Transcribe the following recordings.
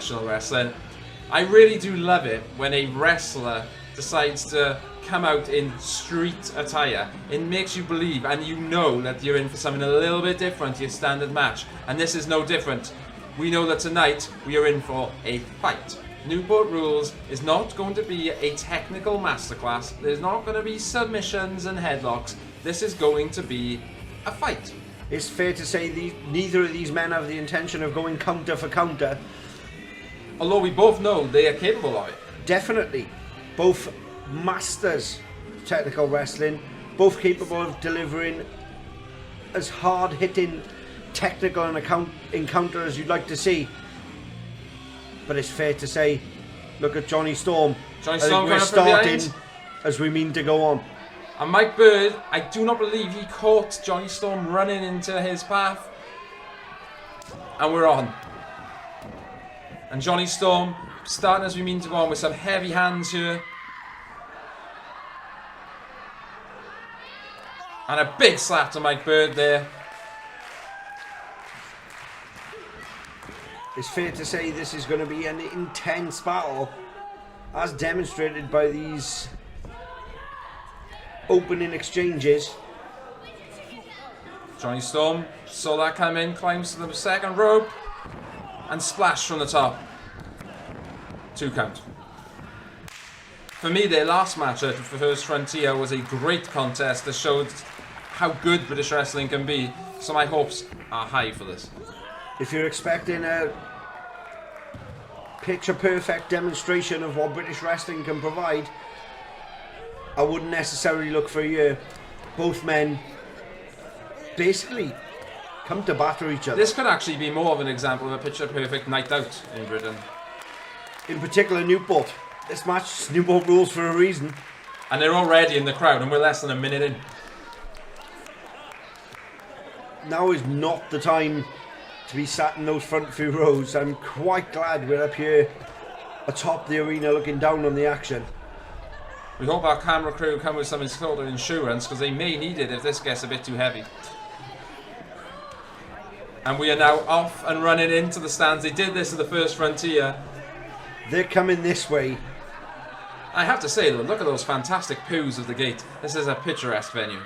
professional wrestling. I really do love it when a wrestler decides to come out in street attire. It makes you believe and you know that you're in for something a little bit different to your standard match. And this is no different. We know that tonight we are in for a fight. Newport Rules is not going to be a technical masterclass. There's not going to be submissions and headlocks. This is going to be a fight. It's fair to say neither of these men have the intention of going counter for counter. Although we both know they are capable of it. Definitely. Both masters of technical wrestling, both capable of delivering as hard-hitting technical encounter as you'd like to see. But it's fair to say, look at Jonny Storm. Jonny I think Storm we're going up from starting behind. as we mean to go on. And Mike Bird, I do not believe he caught Jonny Storm running into his path. And we're on. And Jonny Storm starting as we mean to go on with some heavy hands here. And a big slap to Mike Bird there. It's fair to say this is going to be an intense battle, as demonstrated by these opening exchanges. Jonny Storm saw that come in, climbs to the second rope, and splash from the top. 2 count. For me, their last match at First Frontier was a great contest that showed how good British wrestling can be, so my hopes are high for this. If you're expecting a picture-perfect demonstration of what British wrestling can provide, I wouldn't necessarily look for a year. Both men basically come to batter each other. This could actually be more of an example of a picture-perfect night out in Britain. In particular, Newport. This match is Newport Rules for a reason. And they're already in the crowd, and we're less than a minute in. Now is not the time to be sat in those front few rows. I'm quite glad we're up here atop the arena looking down on the action. We hope our camera crew come with some sort of insurance, because they may need it if this gets a bit too heavy. And we are now off and running into the stands. They did this at the First Frontier. They're coming this way. I have to say though, look at those fantastic poos of the gate. This is a picturesque venue.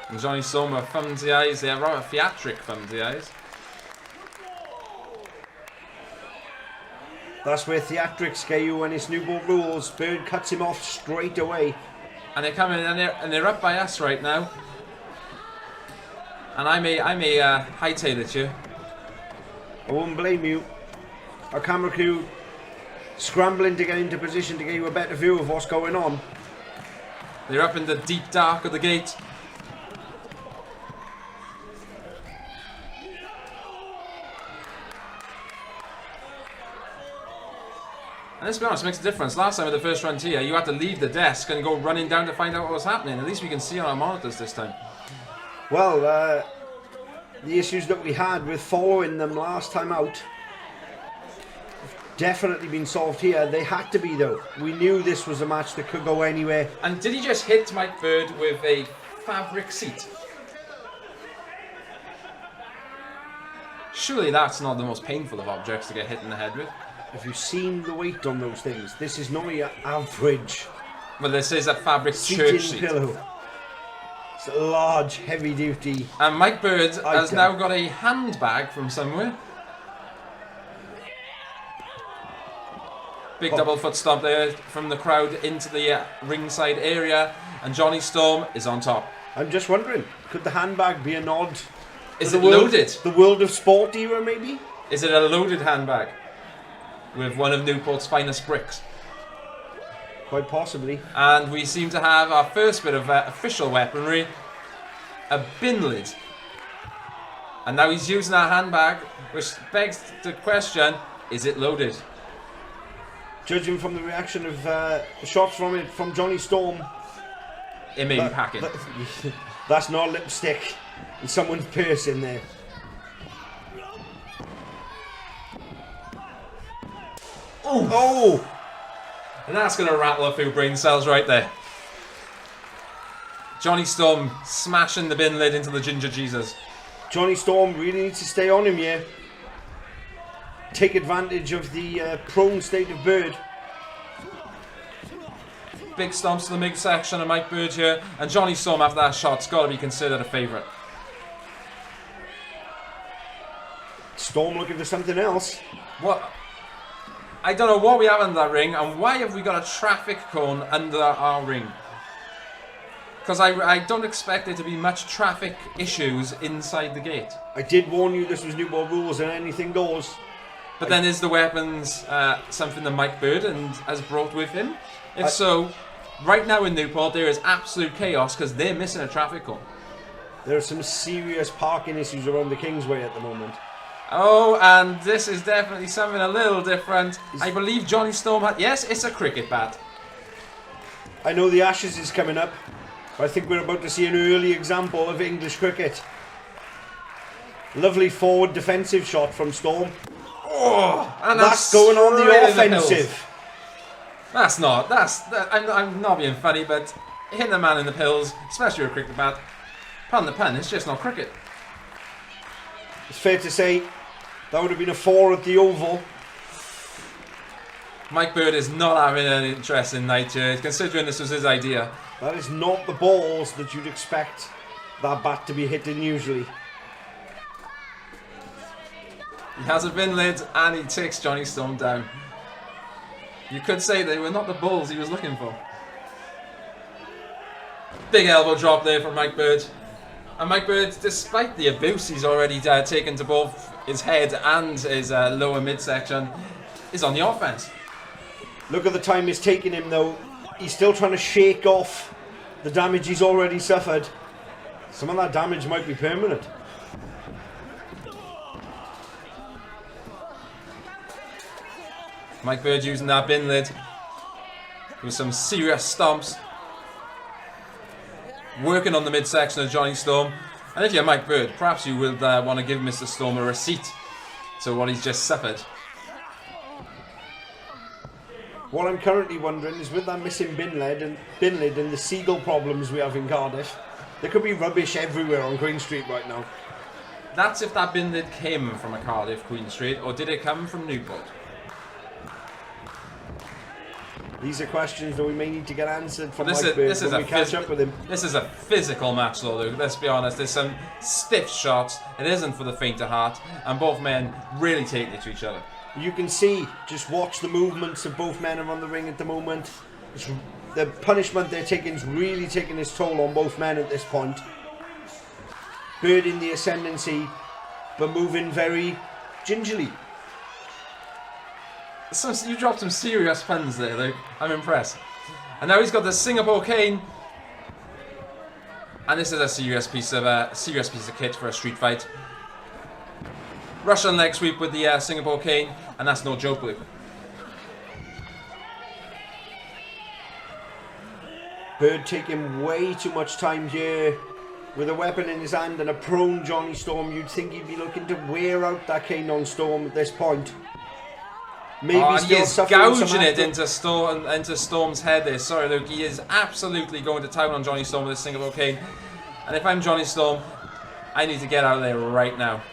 And Jonny Storm with thumbs the eyes, they are rather theatric thumbs the eyes. That's where theatrics get you when it's Newport Rules. Bird cuts him off straight away. And they're coming and they're up by us right now. And I may hightail it you. I won't blame you. Our camera crew scrambling to get into position to get you a better view of what's going on. They're up in the deep dark of the gate. And let's be honest, it makes a difference. Last time at the First Frontier, you had to leave the desk and go running down to find out what was happening. At least we can see on our monitors this time. Well, the issues that we had with following them last time out have definitely been solved here. They had to be though. We knew this was a match that could go anywhere. And did he just hit Mike Bird with a fabric seat? Surely that's not the most painful of objects to get hit in the head with. Have you seen the weight on those things? This is not your average Well, this is a fabric church seat. pillow. It's a large, heavy-duty. And Mike Bird has item. now got a handbag from somewhere. Big double foot stomp there from the crowd into the ringside area. And Jonny Storm is on top. I'm just wondering, could the handbag be a nod? Is to it the world, loaded? The world of sport era, maybe? Is it a loaded handbag? With one of Newport's finest bricks. Quite possibly. And we seem to have our first bit of official weaponry. A bin lid. And now he's using our handbag, which begs the question, is it loaded? Judging from the reaction of the shots from Jonny Storm, It may be packing. That's not lipstick in someone's purse in there. Ooh. Oh! And that's going to rattle a few brain cells right there. Jonny Storm smashing the bin lid into the Ginger Jesus. Jonny Storm really needs to stay on him here. Take advantage of the prone state of Bird. Big stomps to the midsection of Mike Bird here, and Jonny Storm after that shot's got to be considered a favourite. Storm looking for something else. What? I don't know what we have under that ring, and why have we got a traffic cone under our ring? Because I don't expect there to be much traffic issues inside the gate. I did warn you this was New World rules and anything goes. But then is the weapons something that Mike Bird has brought with him? If so, right now in Newport there is absolute chaos because they're missing a traffic cone. There are some serious parking issues around the Kingsway at the moment. Oh, and this is definitely something a little different. I believe Jonny Storm had... Yes, it's a cricket bat. I know the Ashes is coming up, but I think we're about to see an early example of English cricket. Lovely forward defensive shot from Storm. Oh, and that's going on the offensive. I'm not being funny, but hitting a man in the pills, especially with a cricket bat, pardon the pun, it's just not cricket. It's fair to say that would have been a 4 at the Oval. Mike Bird is not having an interesting night here, considering this was his idea. That is not the balls that you'd expect that bat to be hitting usually. He has a bin lid and he takes Jonny Storm down. You could say they were not the balls he was looking for. Big elbow drop there from Mike Bird. And Mike Bird, despite the abuse he's already taken to both his head and his lower midsection, is on the offense. Look at the time it's taking him though. He's still trying to shake off the damage he's already suffered. Some of that damage might be permanent. Mike Bird using that bin lid with some serious stomps. Working on the midsection of Jonny Storm. And if you're Mike Bird, perhaps you would want to give Mr. Storm a receipt to what he's just suffered. What I'm currently wondering is with that missing bin lid and the seagull problems we have in Cardiff, there could be rubbish everywhere on Queen Street right now. That's if that bin lid came from a Cardiff Queen Street, or did it come from Newport? These are questions that we may need to get answered from Mike Bird when we catch up with him. This is a physical match though, Luke. Let's be honest. There's some stiff shots. It isn't for the faint of heart. And both men really taking it to each other. You can see, just watch the movements of both men around the ring at the moment. The punishment they're taking is really taking its toll on both men at this point. Bird in the ascendancy, but moving very gingerly. You dropped some serious puns there, Luke. I'm impressed. And now he's got the Singapore cane. And this is a serious piece of kit for a street fight. Russian leg sweep with the Singapore cane, and that's no joke, Luke. Bird taking way too much time here. With a weapon in his hand and a prone Jonny Storm, you'd think he'd be looking to wear out that cane on Storm at this point. Maybe he is gouging it into Storm's head there. Sorry, Luke. He is absolutely going to town on Jonny Storm with this Singapore cane. And if I'm Jonny Storm, I need to get out of there right now.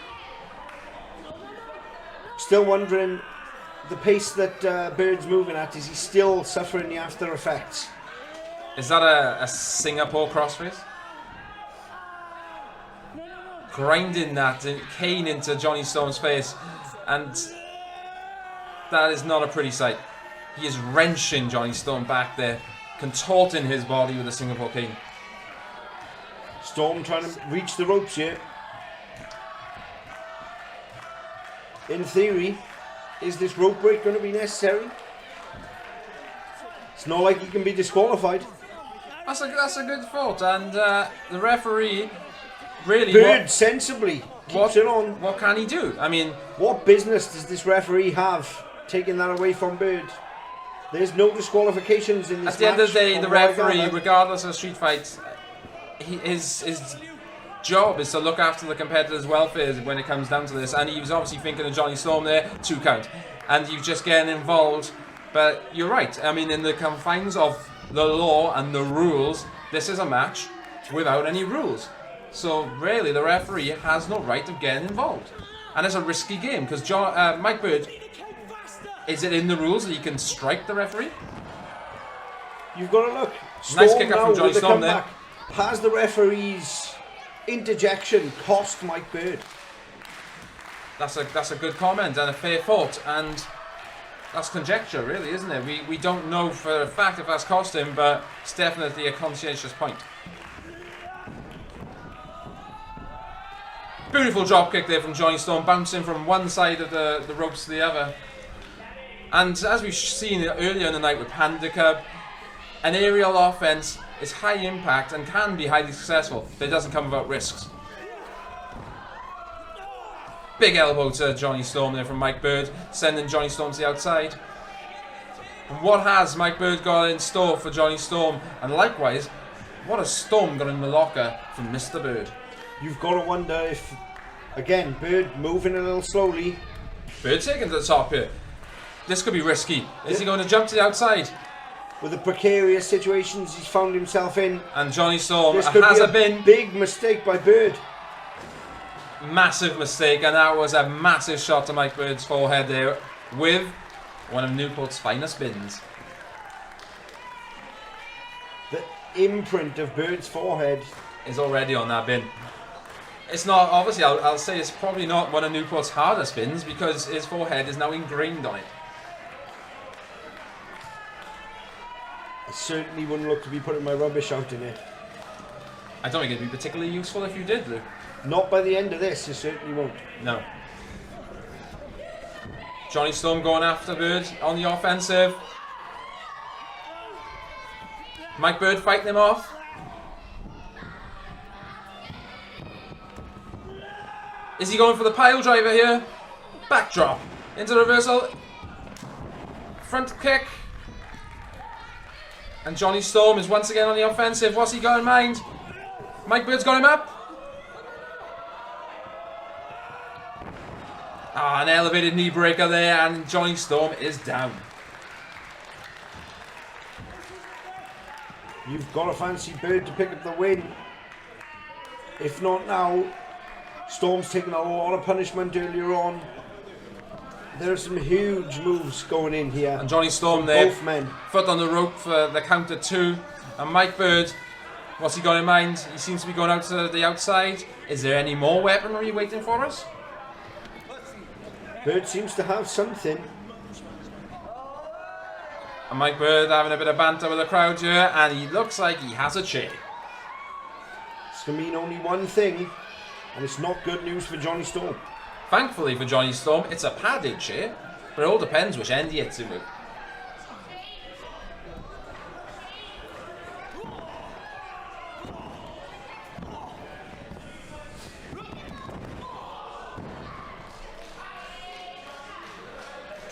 Still wondering the pace that Bird's moving at. Is he still suffering the after effects? Is that a Singapore crossface? Grinding that cane into Jonny Storm's face, and that is not a pretty sight. He is wrenching Jonny Storm back there, contorting his body with a Singapore cane. Storm trying to reach the ropes here. In theory, is this rope break going to be necessary? It's not like he can be disqualified. That's a good thought, and the referee really... Bird sensibly keeps it on. What can he do? I mean... What business does this referee have taking that away from Bird? There's no disqualifications in this match. At the end of the day, the referee, regardless of street fights, his job is to look after the competitor's welfare when it comes down to this, and he was obviously thinking of Jonny Storm there, 2 count. And you just getting involved, but you're right. I mean, in the confines of the law and the rules, this is a match without any rules. So really, the referee has no right of getting involved. And it's a risky game because Mike Bird, is it in the rules that he can strike the referee? You've got to look. Nice kick up from Jonny Storm there. Has the referee's interjection cost Mike Bird? That's a good comment and a fair thought, and that's conjecture really, isn't it? We don't know for a fact if that's cost him, but it's definitely a conscientious point. Beautiful drop kick there from Jonny Storm, bouncing from one side of the ropes to the other. And as we've seen earlier in the night with Panda Cub, an aerial offense is high impact and can be highly successful, but it doesn't come without risks. Big elbow to Jonny Storm there from Mike Bird, sending Jonny Storm to the outside. And what has Mike Bird got in store for Jonny Storm? And likewise, what has Storm got in the locker from Mr. Bird? You've got to wonder if, again, Bird moving a little slowly. Bird taking to the top here. This could be risky. Is he going to jump to the outside? With the precarious situations he's found himself in. And Jonny Storm This could has be a bin. Big mistake by Bird. Massive mistake, and that was a massive shot to Mike Bird's forehead there with one of Newport's finest bins. The imprint of Bird's forehead is already on that bin. It's not, obviously, I'll say it's probably not one of Newport's hardest bins because his forehead is now ingrained on it. I certainly wouldn't look to be putting my rubbish out in it. I don't think it'd be particularly useful if you did, Luke. Not by the end of this, you certainly won't. No. Jonny Storm going after Bird on the offensive. Mike Bird fighting him off. Is he going for the pile driver here? Backdrop. Into the reversal. Front kick. And Jonny Storm is once again on the offensive. What's he got in mind? Mike Bird's got him up. Ah, an elevated knee breaker there, and Jonny Storm is down. You've got to fancy Bird to pick up the win. If not now, Storm's taken a lot of punishment earlier on. There are some huge moves going in here. And Jonny Storm there, both men. Foot on the rope for the count of 2. And Mike Bird, what's he got in mind? He seems to be going out to the outside. Is there any more weaponry waiting for us? Bird seems to have something. And Mike Bird having a bit of banter with the crowd here, and he looks like he has a chair. This can mean only one thing, and it's not good news for Jonny Storm. Thankfully for Jonny Storm, it's a padded chair, but it all depends which end he hits it with.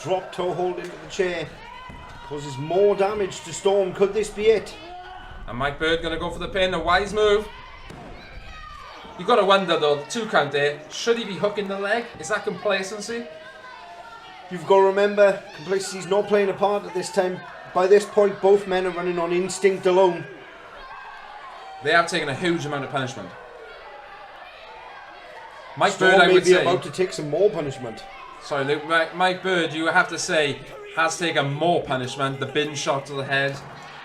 Drop toe hold into the chair. Causes more damage to Storm. Could this be it? And Mike Bird going to go for the pin. A wise move. You've got to wonder though, 2 count there. Should he be hooking the leg? Is that complacency? You've got to remember, complacency's not playing a part at this time. By this point, both men are running on instinct alone. They have taken a huge amount of punishment. Mike Storm Bird, I would may be say, about to take some more punishment. Sorry, Luke. Mike Bird, you have to say, has taken more punishment. The bin shot to the head,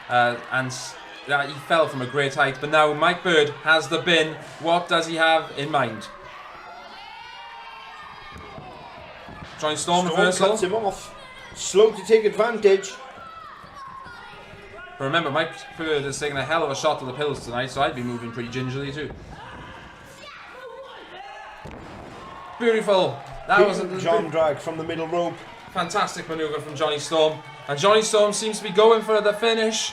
and he fell from a great height. But now Mike Bird has the bin. What does he have in mind? Jonny Storm reversal. Cuts him off. Slow to take advantage. But remember, Mike Bird has taken a hell of a shot to the pills tonight, so I'd be moving pretty gingerly too. Beautiful. That was a John drag from the middle rope. Fantastic maneuver from Jonny Storm. And Jonny Storm seems to be going for the finish.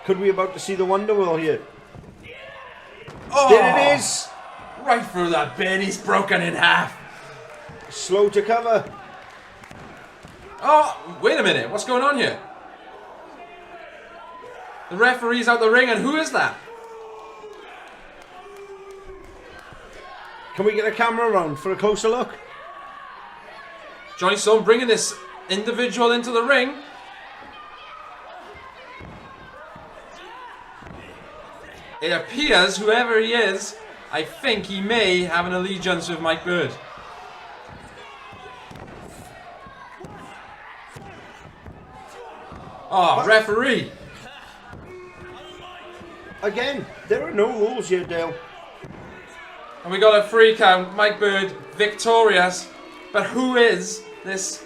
Could we about to see the Wonder Wheel here? Oh, There it is! right through that bin. He's broken in half. Slow to cover. Oh, wait a minute. What's going on here? The referee's out the ring, and who is that? Can we get a camera around for a closer look? Jonny Storm bringing this individual into the ring. it appears, whoever he is, I think he may have an allegiance with Mike Bird. Oh, referee! Again, there are no rules here, Dale. And we got a free count. Mike Bird victorious. But who is this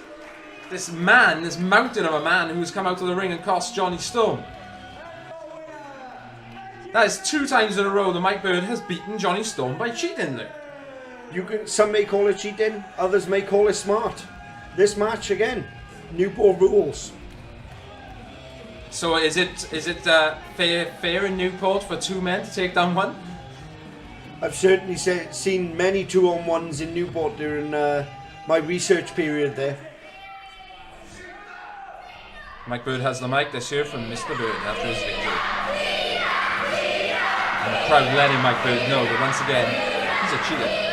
man, this mountain of a man who's come out of the ring and cost Jonny Storm? That is 2 times in a row that Mike Bird has beaten Jonny Storm by cheating, Luke. Some may call it cheating, others may call it smart. This match, again, Newport rules. So is it fair in Newport for 2 men to take down 1? I've certainly seen many 2-on-1s in Newport during my research period there. Mike Bird has the mic. Let's hear from Mr. Bird after his victory. And the crowd letting Mike Bird know that once again, he's a cheater.